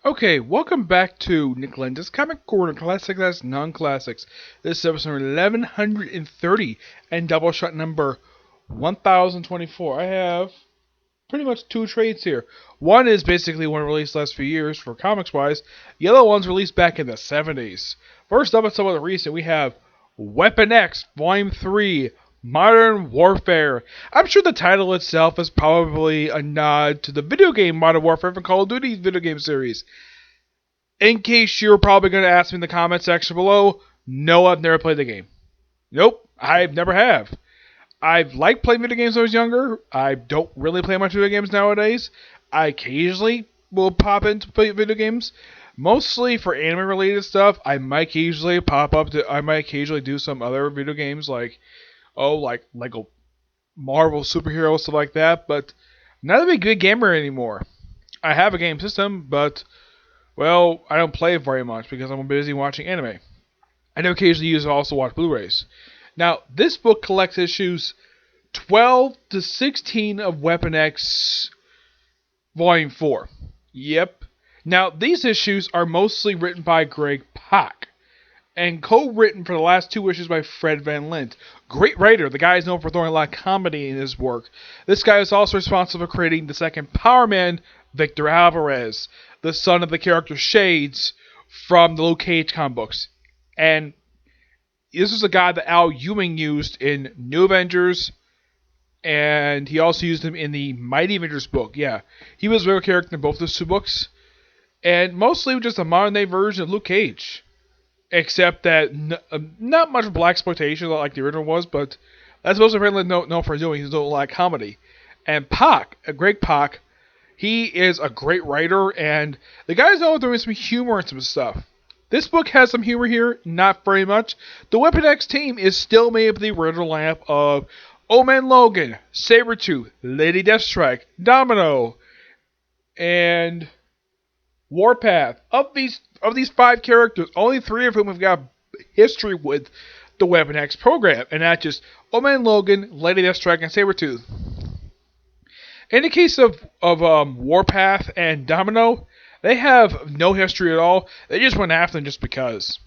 Okay, welcome back to Nick Lenz's Comic Corner, Classics as Non-Classics. This is episode 1130 and Doubleshot number 1024. I have pretty much two trades here. One is basically one released last few years for comics-wise. The other one's released back in the 70s. First up, some of the recent, we have Weapon X, Volume 3, Modern Warfare. I'm sure the title itself is probably a nod to the video game Modern Warfare from Call of Duty video game series. In case you're probably going to ask me in the comment section below, no, I've never played the game. Nope, I've never have. I've liked playing video games when I was younger. I don't really play much video games nowadays. I occasionally will pop into play video games. Mostly for anime related stuff. I might occasionally do some other video games like Lego Marvel superheroes, stuff like that, but not a big good gamer anymore. I have a game system, but well, I don't play it very much because I'm busy watching anime. I do occasionally use it to also watch Blu-rays. Now, this book collects issues 12 to 16 of Weapon X Volume 4. Yep. Now, these issues are mostly written by Greg Pak and co-written for the last two issues by Fred Van Lint. Great writer. The guy is known for throwing a lot of comedy in his work. This guy is also responsible for creating the second Power Man, Victor Alvarez, the son of the character Shades from the Luke Cage comic books. And this is a guy that Al Ewing used in New Avengers, and he also used him in the Mighty Avengers book. Yeah, he was a real character in both those two books, and mostly just a modern-day version of Luke Cage. Except that not much blaxploitation like the original was, but that's mostly apparently known for doing. He's doing a lot of comedy. And Pak, Greg Pak, he is a great writer, and the guy's known for doing some humor and some stuff. This book has some humor here, not very much. The Weapon X team is still made up of the original lineup of Old Man Logan, Sabretooth, Lady Deathstrike, Domino, and Warpath. Of these five characters, only three of whom have got history with the Weapon X program, and that's just Old Man Logan, Lady Deathstrike, and Sabretooth. In the case of Warpath and Domino, they have no history at all. They just went after them just because.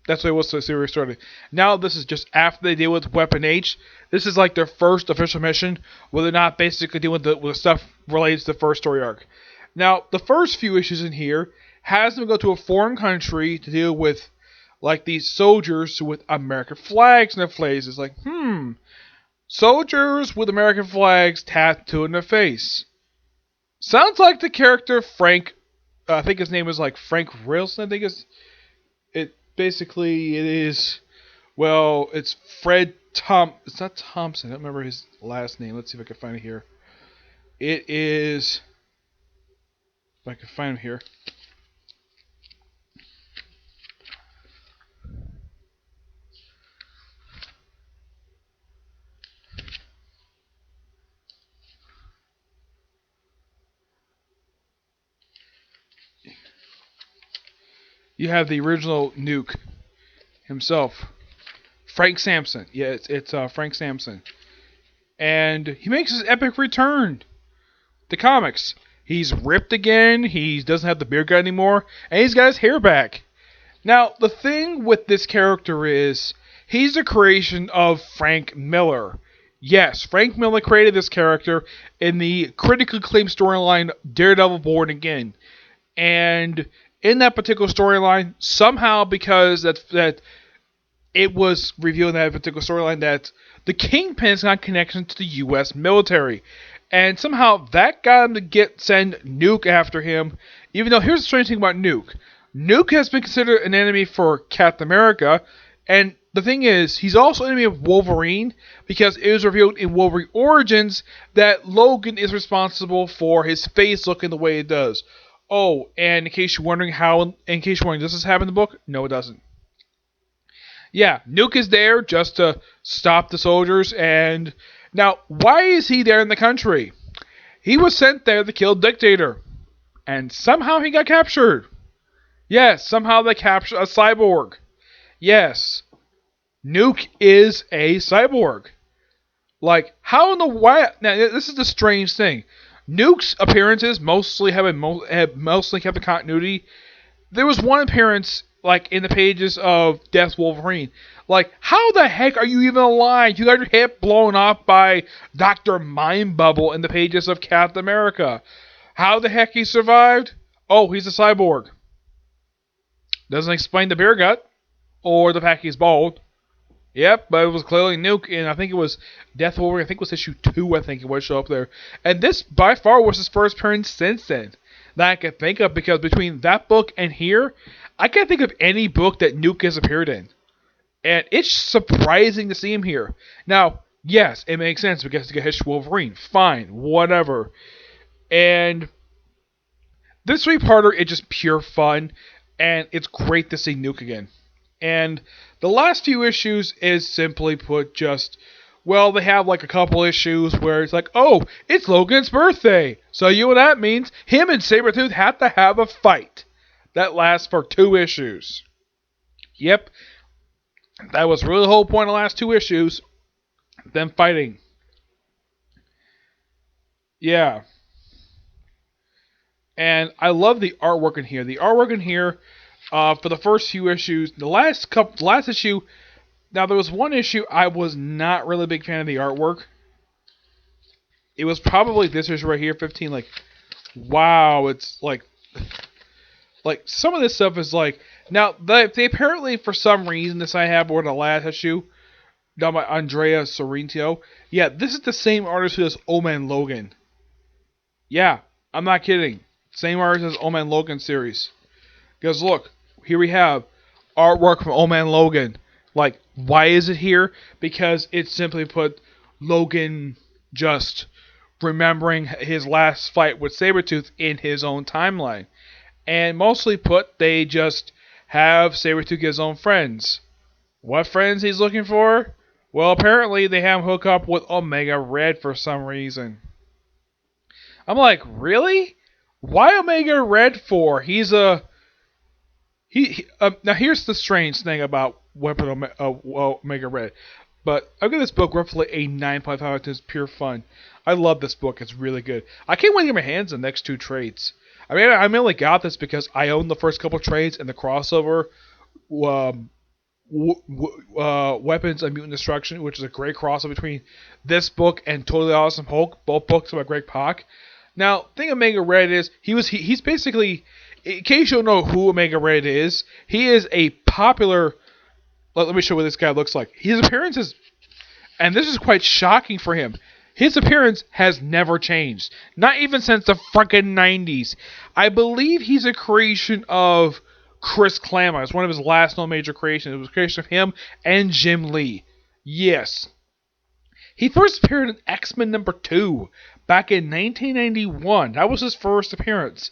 That's what it was the series started. Now this is just after they deal with Weapon H. This is like their first official mission, where they're not basically dealing with stuff related to the first story arc. Now, the first few issues in here has them go to a foreign country to deal with like these soldiers with American flags in their faces. Like, soldiers with American flags tattooed in their face. Sounds like the character Frank. I think his name is like Frank Rilson. I think it is. Well, it's Fred Tom. It's not Thompson. I don't remember his last name. Let's see if I can find it here. It is. If I can find him here. You have the original Nuke himself, Frank Sampson. Yeah, it's Frank Sampson, and he makes his epic return to comics. He's ripped again. He doesn't have the beard gut anymore, and he's got his hair back. Now, the thing with this character is he's a creation of Frank Miller. Yes, Frank Miller created this character in the critically acclaimed storyline Daredevil Born Again, and in that particular storyline, somehow because that it was revealed in that particular storyline that the Kingpin's got connection to the U.S. military. And somehow that got him to send Nuke after him. Even though, here's the strange thing about Nuke. Nuke has been considered an enemy for Captain America. And the thing is, he's also an enemy of Wolverine. Because it was revealed in Wolverine Origins that Logan is responsible for his face looking the way it does. Oh, and in case you're wondering does this happen in the book? No, it doesn't. Yeah, Nuke is there just to stop the soldiers, and now, why is he there in the country? He was sent there to kill the dictator, and somehow he got captured. Yes, somehow they captured a cyborg. Yes, Nuke is a cyborg. Like, how in the why? Now, this is the strange thing. Nuke's appearances have mostly kept the continuity. There was one appearance, like, in the pages of Death Wolverine. Like, how the heck are you even alive? You got your head blown off by Dr. Mind Bubble in the pages of Captain America. How the heck he survived? Oh, he's a cyborg. Doesn't explain the beer gut or the fact he's bald. Yep, but it was clearly Nuke, and I think it was Death Wolverine. I think it was issue 2, I think it was, show up there. And this, by far, was his first appearance since then that I can think of, because between that book and here, I can't think of any book that Nuke has appeared in. And it's surprising to see him here. Now, yes, it makes sense because to get hit Wolverine. Fine, whatever. And this three-parter is just pure fun, and it's great to see Nuke again. And the last few issues is simply put just, well, they have like a couple issues where it's like, oh, it's Logan's birthday. So you know what that means? Him and Sabretooth have to have a fight. That lasts for 2 issues. Yep. That was really the whole point of the last 2 issues. Them fighting. Yeah. And I love the artwork in here. The artwork in here, for the first few issues, the last issue, now there was one issue I was not really a big fan of the artwork. It was probably this issue right here, 15. Like, wow, it's like some of this stuff is like, now they apparently for some reason decided to have more than the last issue done by Andrea Sorrentino. Yeah, this is the same artist who does Old Man Logan. Yeah, I'm not kidding. Same artist as Old Man Logan series. Because look, here we have artwork from Old Man Logan. Like, why is it here? Because it's simply put Logan just remembering his last fight with Sabretooth in his own timeline. And mostly put, they just have Sabretooth get his own friends. What friends he's looking for? Well, apparently they have him hook up with Omega Red for some reason. I'm like, really? Why Omega Red for? He's a... now here's the strange thing about Weapon Omega Red. But I'll give this book roughly a 9.5 out of 10. It's pure fun. I love this book. It's really good. I can't wait to get my hands on the next 2 trades. I mean, I mainly got this because I own the first couple trades and the crossover Weapons of Mutant Destruction, which is a great crossover between this book and Totally Awesome Hulk. Both books by Greg Pak. Now, the thing Omega Red is, he's basically, in case you don't know who Omega Red is, he is a popular, let me show you what this guy looks like. His appearance is, and this is quite shocking for him, his appearance has never changed. Not even since the fucking 90s. I believe he's a creation of Chris Claremont. It's one of his last known major creations. It was a creation of him and Jim Lee. Yes. He first appeared in X-Men number 2 back in 1991. That was his first appearance.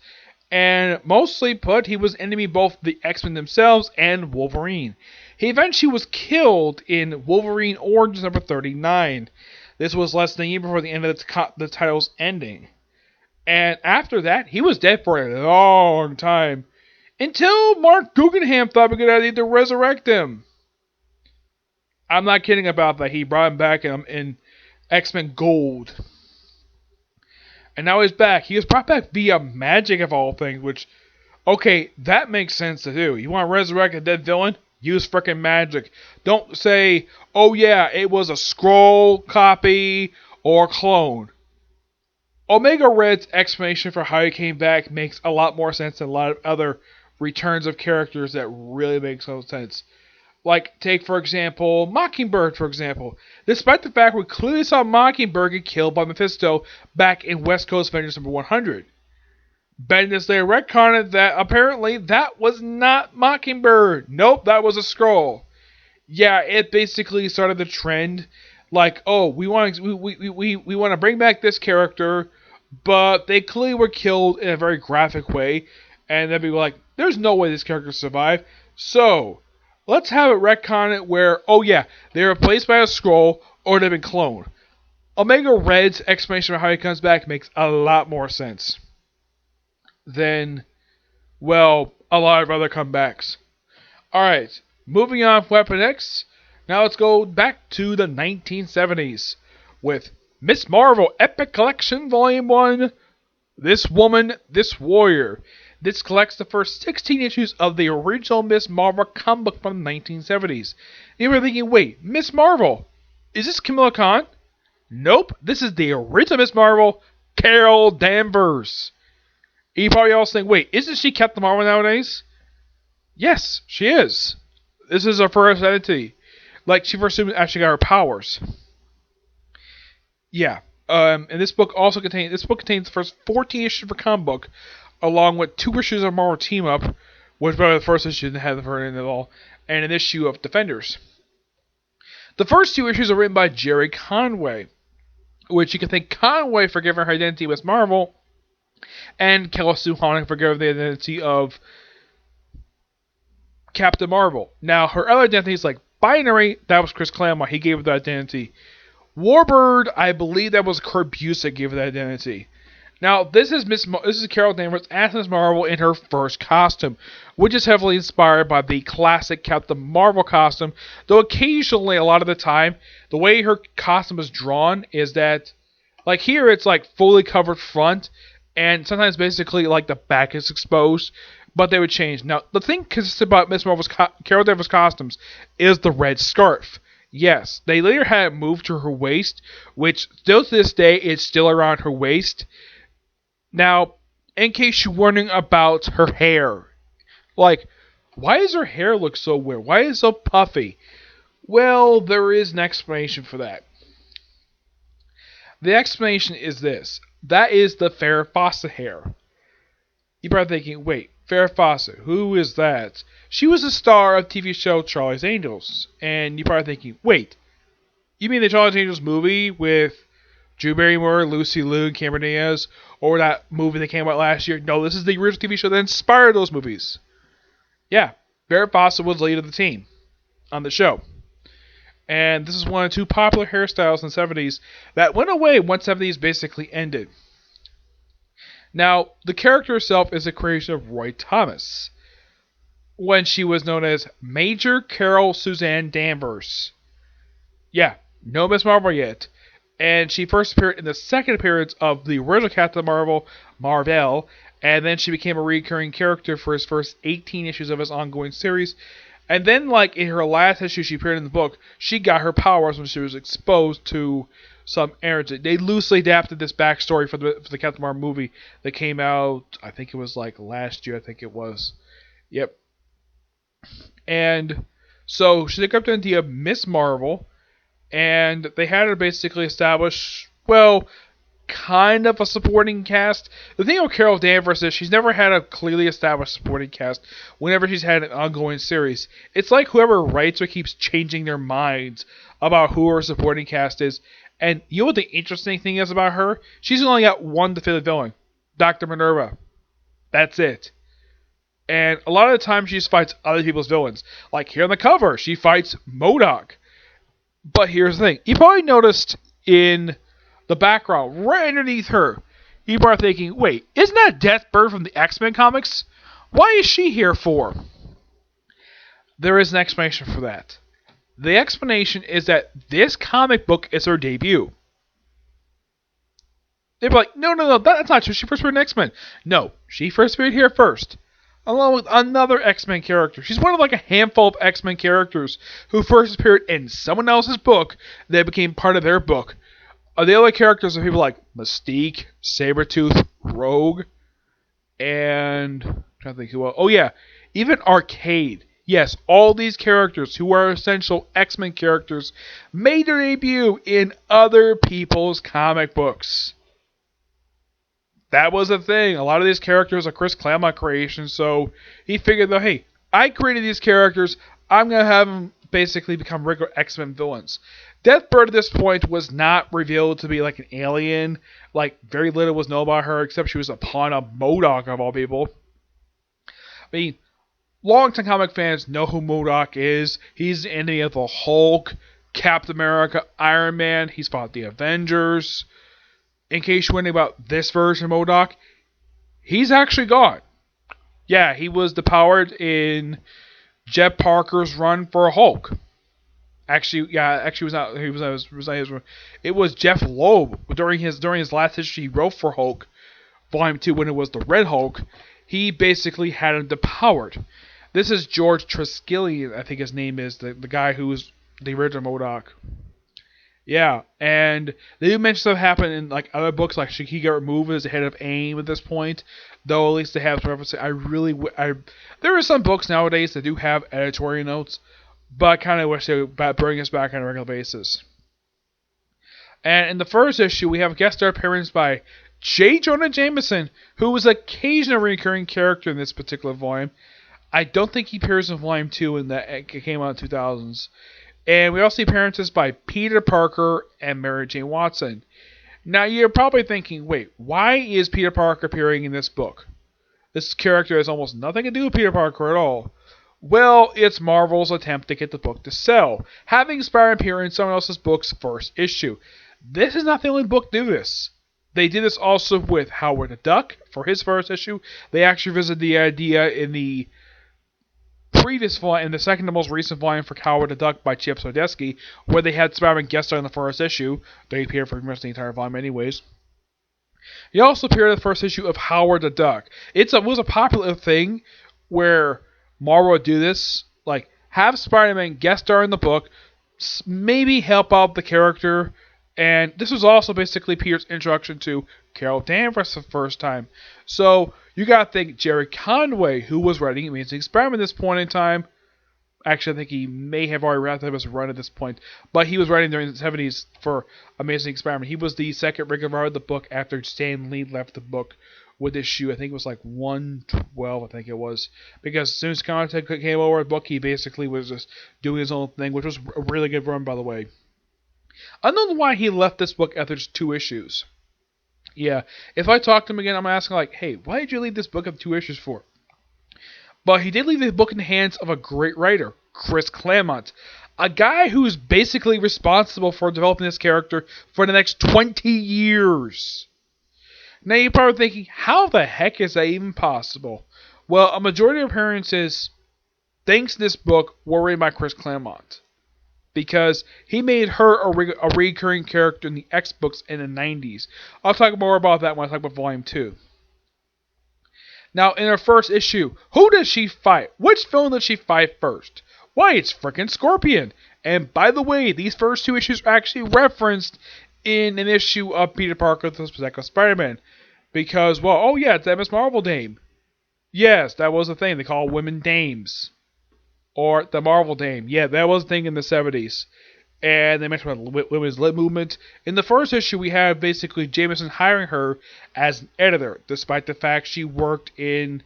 And mostly put, he was enemy both the X-Men themselves and Wolverine. He eventually was killed in Wolverine Origins number 39. This was less than a year before the end of the title's ending. And after that, he was dead for a long time. Until Mark Guggenheim thought we could idea to resurrect him. I'm not kidding about that. He brought him back in X-Men Gold. And now he's back. He was brought back via magic of all things, which, okay, that makes sense to do. You want to resurrect a dead villain? Use frickin' magic. Don't say, oh yeah, it was a scroll copy or clone. Omega Red's explanation for how he came back makes a lot more sense than a lot of other returns of characters that really make no sense. Like, take, for example, Mockingbird, for example. Despite the fact we clearly saw Mockingbird get killed by Mephisto back in West Coast Avengers number 100. Bendis later retconned that apparently that was not Mockingbird. Nope, that was a scroll. Yeah, it basically started the trend. Like, oh, we want to bring back this character, but they clearly were killed in a very graphic way. And then people were like, there's no way this character survived. So, let's have it retcon it where, oh yeah, they're replaced by a scroll or they've been cloned. Omega Red's explanation of how he comes back makes a lot more sense than, well, a lot of other comebacks. Alright, moving on from Weapon X, now let's go back to the 1970s with Ms.Marvel Epic Collection Volume 1, This woman, this warrior. This collects the first 16 issues of the original Ms. Marvel comic book from the 1970s. You were thinking, wait, Ms. Marvel? Is this Kamala Khan? Nope, this is the original Ms. Marvel, Carol Danvers. You probably also think, wait, isn't she Captain Marvel nowadays? Yes, she is. This is her first identity. Like, she first actually got her powers. Yeah. And this book contains the first 14 issues of a comic book, along with 2 issues of Marvel Team Up, which was probably the first issue that had her in it all, and an issue of Defenders. The first 2 issues are written by Jerry Conway, which you can thank Conway for giving her identity with Marvel, and Kelsey Honig for giving the identity of Captain Marvel. Now, her other identities like Binary, that was Chris Claremont, he gave her that identity. Warbird, I believe that was Kurt Busiek gave her that identity. Now, this is Carol Danvers as Ms. Marvel in her first costume, which is heavily inspired by the classic Captain Marvel costume, though occasionally, a lot of the time, the way her costume is drawn is that, like here, it's like fully covered front, and sometimes basically like the back is exposed, but they would change. Now, the thing consistent about Ms. Marvel's Carol Danvers costumes is the red scarf. Yes, they later had it moved to her waist, which still to this day is still around her waist. Now, in case you're wondering about her hair, like, why does her hair look so weird? Why is it so puffy? Well, there is an explanation for that. The explanation is this. That is the Farrah Fawcett hair. You're probably thinking, wait, Farrah Fawcett, who is that? She was a star of TV show Charlie's Angels. And you're probably thinking, wait, you mean the Charlie's Angels movie with Drew Barrymore, Lucy Liu, and Cameron Diaz, or that movie that came out last year? No, this is the original TV show that inspired those movies. Yeah, Farrah Fawcett was the lead of the team on the show. And this is one of 2 popular hairstyles in the 70s that went away once the 70s basically ended. Now, the character herself is a creation of Roy Thomas, when she was known as Major Carol Suzanne Danvers. Yeah, no Ms. Marvel yet. And she first appeared in the second appearance of the original Captain Marvel, and then she became a recurring character for his first 18 issues of his ongoing series. And then, like, in her last issue she appeared in the book, she got her powers when she was exposed to some energy. They loosely adapted this backstory for the Captain Marvel movie that came out, I think it was, like, last year, I think it was. Yep. And so she took up the idea of Ms. Marvel, and they had her basically establish, well, kind of a supporting cast. The thing with Carol Danvers is she's never had a clearly established supporting cast whenever she's had an ongoing series. It's like whoever writes her keeps changing their minds about who her supporting cast is. And you know what the interesting thing is about her? She's only got one definitive villain, Dr. Minerva. That's it. And a lot of the time she just fights other people's villains. Like here on the cover, she fights MODOK. But here's the thing. You probably noticed in the background, right underneath her, you are thinking, wait, isn't that Deathbird from the X-Men comics? Why is she here for? There is an explanation for that. The explanation is that this comic book is her debut. They'd be like, no, that's not true. She first appeared in X-Men. No, she first appeared here first, along with another X-Men character. She's one of like a handful of X-Men characters who first appeared in someone else's book that became part of their book. The other characters are people like Mystique, Sabretooth, Rogue, and I'm trying to think who else. Oh yeah, even Arcade. Yes, all these characters who are essential X-Men characters made their debut in other people's comic books. That was the thing. A lot of these characters are Chris Claremont creations, so he figured that, hey, I created these characters, I'm going to have them basically become regular X-Men villains. Deathbird at this point was not revealed to be like an alien. Like, very little was known about her, except she was a pawn of MODOK of all people. I mean, longtime comic fans know who MODOK is. He's the enemy of the Hulk, Captain America, Iron Man. He's fought the Avengers. In case you're wondering about this version of MODOK, he's actually gone. Yeah, he was depowered in Jeff Parker's run for Hulk. Actually, it was not. It was Jeff Loeb during his last issue he wrote for Hulk, Volume 2 when it was the Red Hulk, he basically had him depowered. This is George Triskelion, I think his name is, the guy who was the original MODOK. Yeah, and they do mention stuff happened in like other books, like should he get removed as the head of AIM at this point? Though at least they have some references. There are some books nowadays that do have editorial notes, but I kind of wish they would bring us back on a regular basis. And in the first issue, we have a guest star appearance by J. Jonah Jameson, who was occasionally a recurring character in this particular volume. I don't think he appears in Volume 2 and that it came out in the 2000s. And we also see appearances by Peter Parker and Mary Jane Watson. Now you're probably thinking, wait, why is Peter Parker appearing in this book? This character has almost nothing to do with Peter Parker at all. Well, it's Marvel's attempt to get the book to sell, having Spider-Man appear in someone else's book's first issue. This is not the only book to do this. They did this also with Howard the Duck for his first issue. They actually visited the idea in the previous volume, in the second to most recent volume for Howard the Duck by Chip Zdarsky, where they had Spider-Man guest star in the first issue. They appeared for pretty much the entire volume anyways. He also appeared in the first issue of Howard the Duck. It was a popular thing where Marvel would do this, like have Spider-Man guest star in the book, maybe help out the character, and this was also basically Peter's introduction to Carol Danvers for the first time. So you gotta think Jerry Conway, who was writing Amazing Spider-Man at this point in time. Actually, I think he may have already wrapped up his run at this point, but he was writing during the 70s for Amazing Spider-Man. He was the second regular writer of the book after Stan Lee left the book with issue. I think it was like 112, I think it was. Because as soon as Contact came over the book, he basically was just doing his own thing, which was a really good run, by the way. I don't know why he left this book after just 2 issues. Yeah, if I talk to him again, I'm asking like, hey, why did you leave this book after 2 issues for? But he did leave the book in the hands of a great writer, Chris Claremont, a guy who's basically responsible for developing this character for the next 20 years. Now you're probably thinking, how the heck is that even possible? Well, a majority of appearances, thanks to this book, were written by Chris Claremont. Because he made her a recurring character in the X books in the 90s. I'll talk more about that when I talk about Volume 2. Now, in her first issue, who does she fight? Which villain does she fight first? Why, it's frickin' Scorpion. And by the way, these first 2 issues are actually referenced in an issue of Peter Parker, the Psycho Spider-Man. Because, well, oh yeah, it's that Ms.Marvel dame. Yes, that was a thing. They call women dames. Or the Marvel Dame. Yeah, that was a thing in the 70s. And they mentioned about women's lib movement. In the first issue, we have basically Jameson hiring her as an editor, despite the fact she worked in...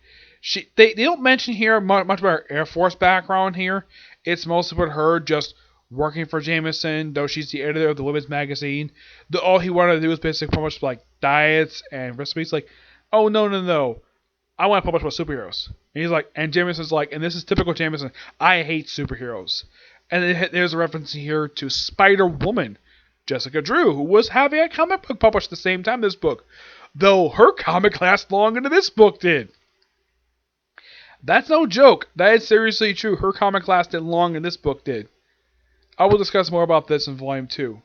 They don't mention here much about her Air Force background here. It's mostly about her just working for Jameson, though she's the editor of the women's magazine. All he wanted to do was basically publish like diets and recipes. Like, oh, no. I want to publish about superheroes. And he's like, and Jameson's like, and this is typical Jameson, I hate superheroes. And there's a reference here to Spider-Woman, Jessica Drew, who was having a comic book published at the same time this book. Though her comic lasted longer than this book did. That's no joke. That is seriously true. Her comic lasted longer than this book did. I will discuss more about this in Volume 2.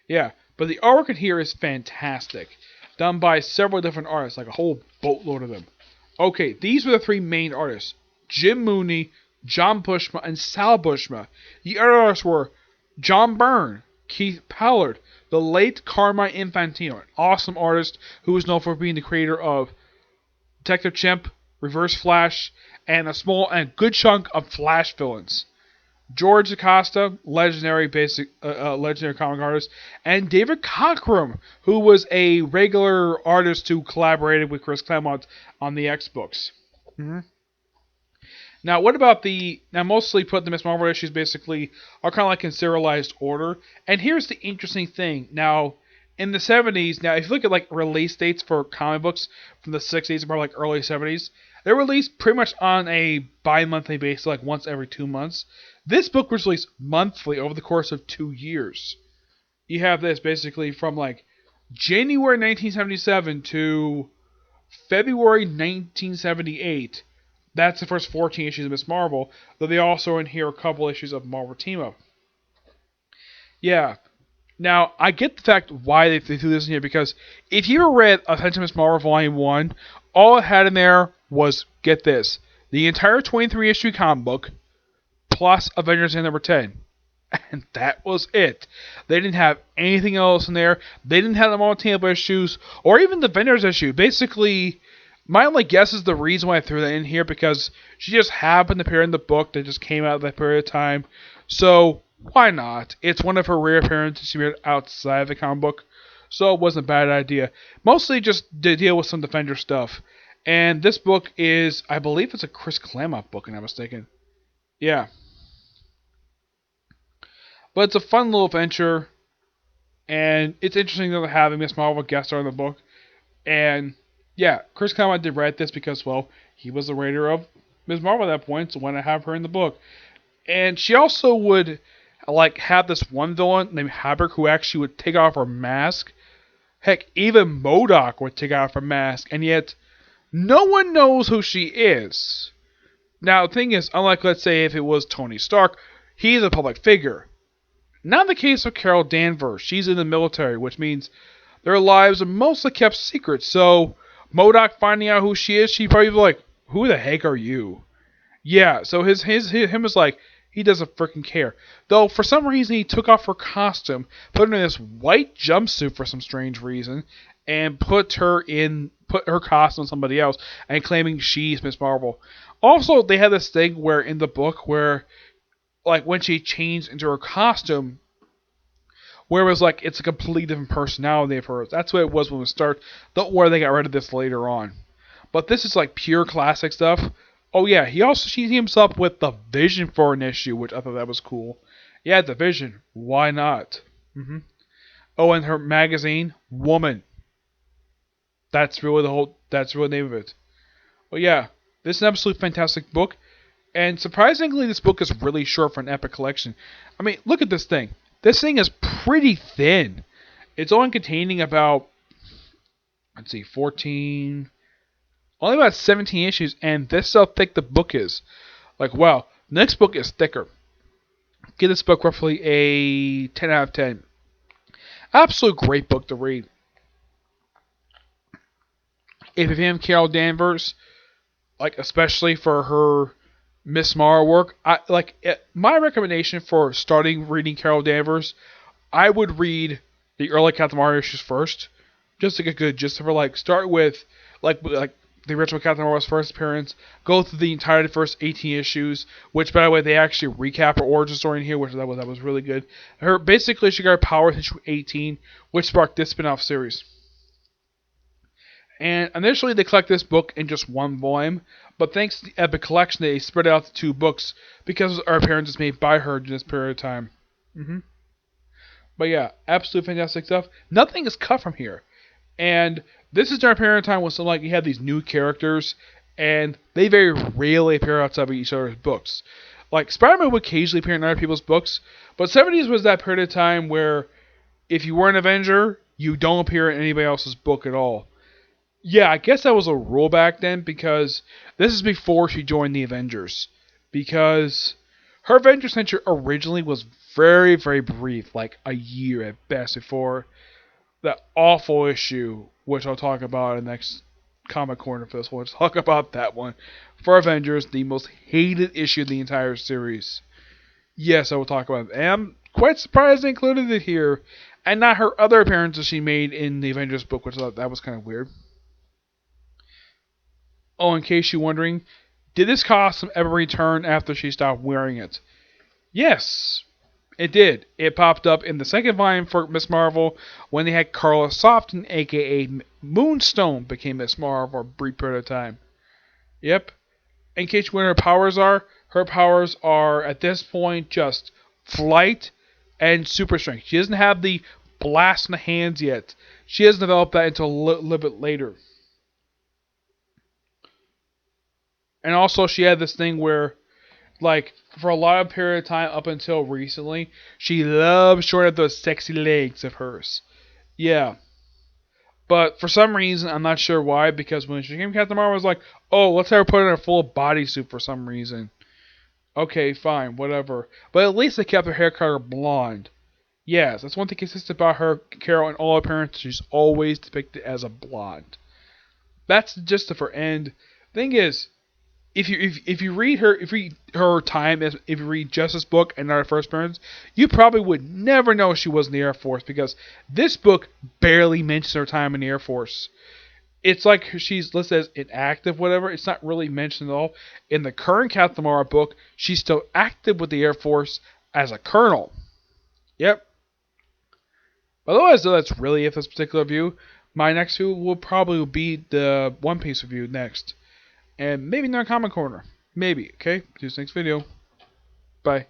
Yeah, but the artwork in here is fantastic. Done by several different artists, like a whole boatload of them. Okay, these were the 3 main artists. Jim Mooney, John Buscema, and Sal Buscema. The other artists were John Byrne, Keith Pollard, the late Carmine Infantino, an awesome artist who is known for being the creator of Detective Chimp, Reverse Flash, and a small and good chunk of Flash villains. George Acosta, legendary comic artist, and David Cockrum, who was a regular artist who collaborated with Chris Claremont on the X books. Now, what about mostly put the Ms.Marvel issues basically are kind of like in serialized order. And here's the interesting thing. Now, in the 70s, now if you look at like release dates for comic books from the 60s or like early 70s, they're released pretty much on a bi-monthly basis, like once every 2 months. This book was released monthly over the course of 2 years. You have this basically from like January 1977 to February 1978. That's the first 14 issues of Ms. Marvel, though they also in here a couple issues of Marvel Team Up. Yeah. Now, I get the fact why they threw this in here, because if you ever read Adventures of Ms.Marvel Volume 1, all it had in there was, get this, the entire 23 issue comic book, plus Avengers in number 10. And that was it. They didn't have anything else in there. They didn't have the multi-table issues, or even the Avengers issue. Basically, my only guess is the reason why I threw that in here, because she just happened to appear in the book that just came out at that period of time. So, why not? It's one of her rare appearances she made outside of the comic book, so it wasn't a bad idea. Mostly just to deal with some Defender stuff. And this book is, I believe it's a Chris Claremont book, if I'm not mistaken. Yeah. But it's a fun little venture, and it's interesting that they're having Ms. Marvel guest star in the book. And yeah, Chris Claremont did write this because, well, he was the writer of Ms. Marvel at that point, so why not have her in the book? And she also would have this one villain named Havoc who actually would take off her mask. Heck, even MODOK would take off her mask, and yet no one knows who she is. Now, the thing is, unlike, let's say, if it was Tony Stark, he's a public figure. Not the case of Carol Danvers. She's in the military, which means their lives are mostly kept secret. So, MODOK finding out who she is, she probably be like, who the heck are you? Yeah, so him is like, he doesn't freaking care. Though, for some reason, he took off her costume, put her in this white jumpsuit for some strange reason, and put her costume on somebody else, and claiming she's Ms. Marvel. Also, they had this thing where, in the book, where when she changed into her costume, where it was it's a completely different personality of hers. That's what it was when we start. Don't worry, they got rid of this later on. But this is pure classic stuff. Oh yeah, she teams up with the Vision for an issue, which I thought that was cool. Yeah, the Vision. Why not? Oh, and her magazine, Woman. That's really the name of it. Well, yeah, this is an absolutely fantastic book. And surprisingly, this book is really short for an epic collection. I mean, look at this thing. This thing is pretty thin. It's only containing about, 14, only about 17 issues, and this is how thick the book is. Wow, the next book is thicker. Give this book roughly a 10 out of 10. Absolute great book to read. If you have Carol Danvers, especially for her Ms. Marvel work, my recommendation for starting reading Carol Danvers, I would read the early Captain Marvel issues first, just to get good gist of her. Start with the original Captain Marvel's first appearance, go through the entire first 18 issues, which, by the way, they actually recap her origin story in here, which that was really good. Basically, she got her powers in issue 18, which sparked this spin-off series. And initially, they collect this book in just one volume, but thanks to the epic collection, they spread it out to 2 books because our appearances made by her during this period of time. But yeah, absolutely fantastic stuff. Nothing is cut from here. And this is during a period of time when you have these new characters, and they very rarely appear outside of each other's books. Spider-Man would occasionally appear in other people's books, but 70s was that period of time where if you were an Avenger, you don't appear in anybody else's book at all. Yeah, I guess that was a rule back then, because this is before she joined the Avengers. Because her Avengers Century originally was very, very brief, a year at best, before that awful issue, which I'll talk about in the next Comic Corner for this one. Let's talk about that one. For Avengers, the most hated issue of the entire series. Yes, I will talk about it. And I'm quite surprised they included it here, and not her other appearances she made in the Avengers book, which I thought that was kind of weird. Oh, in case you're wondering, did this costume ever return after she stopped wearing it? Yes, it did. It popped up in the second volume for Ms. Marvel when they had Carla Softon, aka Moonstone, became Ms. Marvel for a brief period of time. Yep. In case you wonder what her powers are at this point just flight and super strength. She doesn't have the blast in the hands yet. She hasn't developed that until a little bit later. And also, she had this thing where, for a lot of period of time up until recently, she loved showing up those sexy legs of hers. Yeah. But for some reason, I'm not sure why, because when she became Captain Marvel, I was like, oh, let's have her put in a full bodysuit for some reason. Okay, fine, whatever. But at least they kept her hair color blonde. Yes, that's one thing consistent about her, Carol, in all appearances. She's always depicted as a blonde. That's the gist of her. And thing is, if you read her time, if you read Justice book and not her first appearance, you probably would never know she was in the Air Force because this book barely mentions her time in the Air Force. It's like she's listed as inactive, whatever. It's not really mentioned at all. In the current Captain Marvel book, she's still active with the Air Force as a colonel. Yep. Otherwise, though, that's really it for this particular review. My next review will probably be the One Piece review next. And maybe not Comic Corner. Maybe, okay? See you next video. Bye.